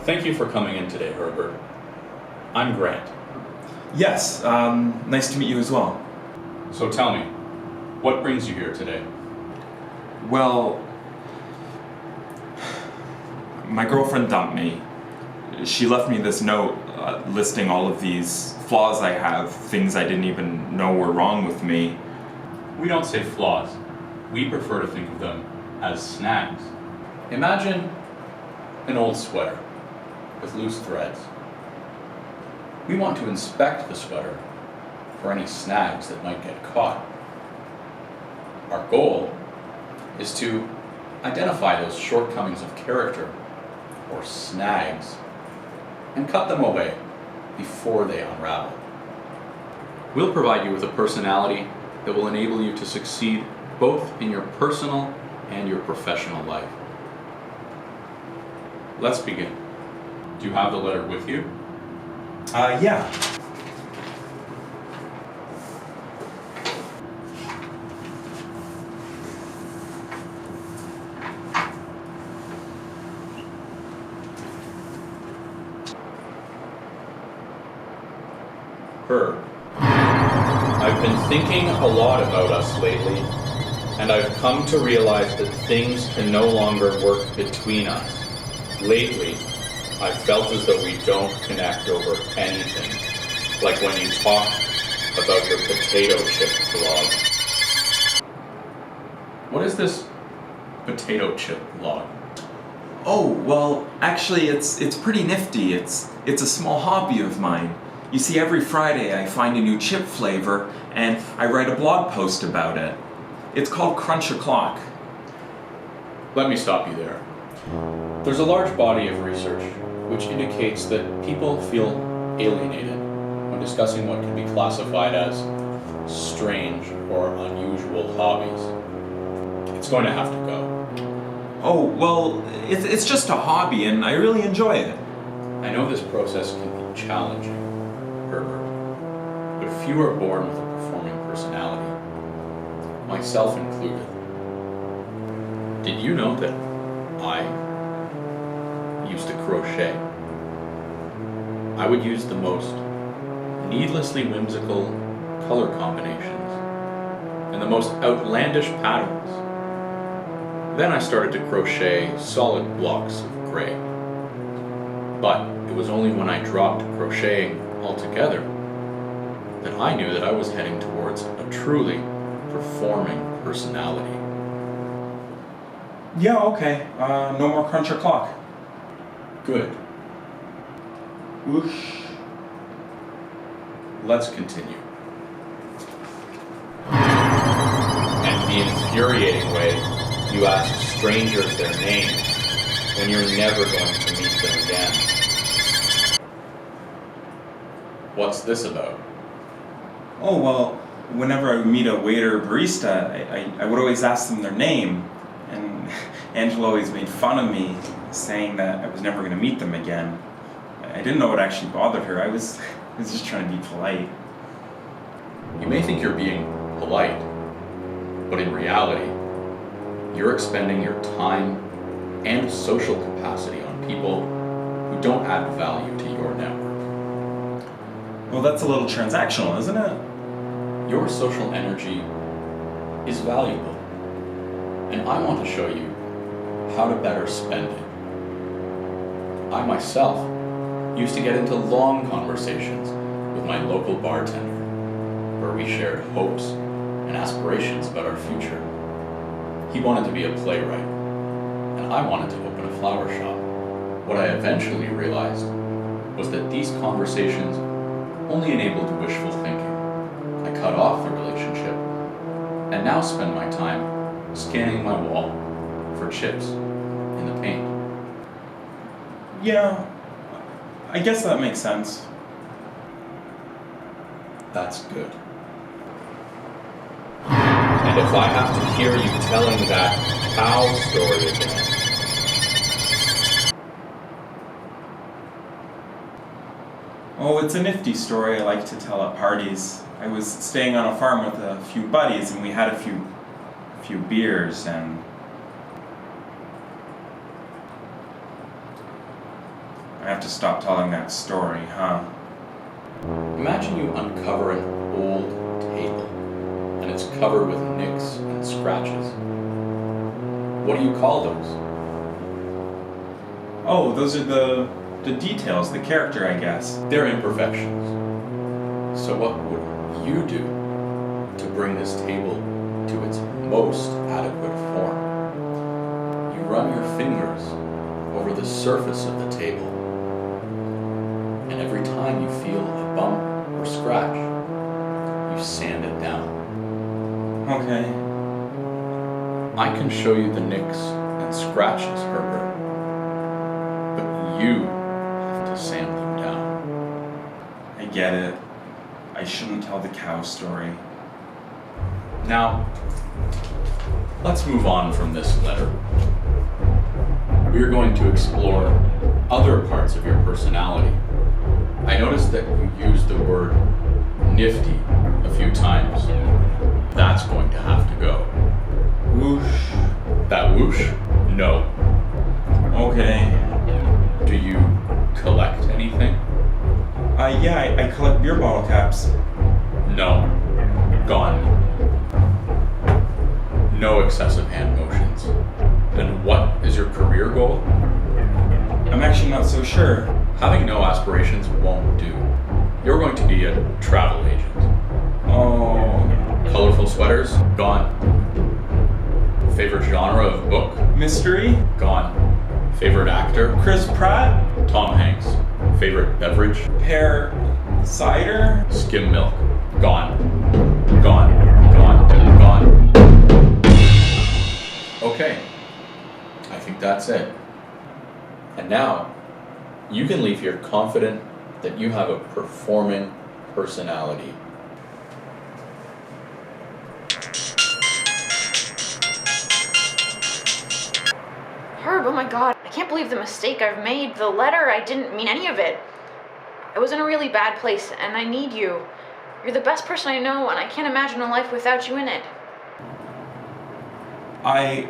Thank you for coming in today, Herbert. I'm Grant. Yes, nice to meet you as well. So tell me, what brings you here today? Well, my girlfriend dumped me. She left me this note listing all of these flaws I have, things I didn't even know were wrong with me. We don't say flaws. We prefer to think of them as snags. Imagine an old sweater with loose threads. We want to inspect the sweater for any snags that might get caught. Our goal is to identify those shortcomings of character, or snags, and cut them away before they unravel. We'll provide you with a personality that will enable you to succeed both in your personal and your professional life. Let's begin. Do you have the letter with you? Yeah. Herb, I've been thinking a lot about us lately, and I've come to realize that things can no longer work between us. Lately, I've felt as though we don't connect over anything, like when you talk about your potato chip blog. What is this potato chip blog? Oh, well, actually it's pretty nifty. It's a small hobby of mine. You see, every Friday I find a new chip flavor and I write a blog post about it. It's called Crunch O'Clock. Let me stop you there. There's a large body of research which indicates that people feel alienated when discussing what can be classified as strange or unusual hobbies. It's going to have to go. Oh, well, it's just a hobby and I really enjoy it. I know this process can be challenging, Herbert, but few are born with a performing personality, myself included. Did you know that I used to crochet? I would use the most needlessly whimsical color combinations and the most outlandish patterns. Then I started to crochet solid blocks of gray. But it was only when I dropped crocheting altogether that I knew that I was heading towards a truly performing personality. Yeah, okay. No more Crunch O'Clock. Good. Whoosh. Let's continue. And the infuriating way you ask strangers their names when you're never going to meet them again. What's this about? Oh, well, whenever I would meet a waiter or barista, I would always ask them their name. And Angela always made fun of me, saying that I was never going to meet them again. I didn't know what actually bothered her. I was just trying to be polite. You may think you're being polite, but in reality, you're expending your time and social capacity on people who don't add value to your network. Well, that's a little transactional, isn't it? Your social energy is valuable, and I want to show you how to better spend it. I myself used to get into long conversations with my local bartender, where we shared hopes and aspirations about our future. He wanted to be a playwright, and I wanted to open a flower shop. What I eventually realized was that these conversations only enabled wishful thinking. I cut off the relationship, and now spend my time scanning my wall for chips in the paint. Yeah, I guess that makes sense. That's good. And if I have to hear you telling that cow story again. Oh, it's a nifty story I like to tell at parties. I was staying on a farm with a few buddies and we had a few beers and I have to stop telling that story, huh? Imagine you uncover an old table, and it's covered with nicks and scratches. What do you call those? Oh, those are the details, the character, I guess. They're imperfections. So what would you do to bring this table to its most adequate form? You run your fingers over the surface of the table, and every time you feel a bump or scratch, you sand it down. Okay. I can show you the nicks and scratches, Herbert, but you have to sand them down. I get it. I shouldn't tell the cow story. Now, let's move on from this letter. We're going to explore other parts of your personality. I noticed that you used the word nifty a few times. That's going to have to go. Whoosh. That whoosh? No. Okay. Do you collect anything? Yeah, I collect beer bottle caps. No. Gone. No excessive hand motions. Then what is your career goal? I'm actually not so sure. Having no aspirations won't do. You're going to be a travel agent. Oh, Colorful sweaters? Gone. Favorite genre of book? mystery? Gone. Favorite actor? Chris Pratt? Tom Hanks. Favorite beverage? Pear cider? Skim milk. Gone. Gone. Gone. Gone. Okay. I think that's it. And now, you can leave here confident that you have a performing personality. Herb, oh my god, I can't believe the mistake I've made. The letter, I didn't mean any of it. I was in a really bad place, and I need you. You're the best person I know, and I can't imagine a life without you in it. I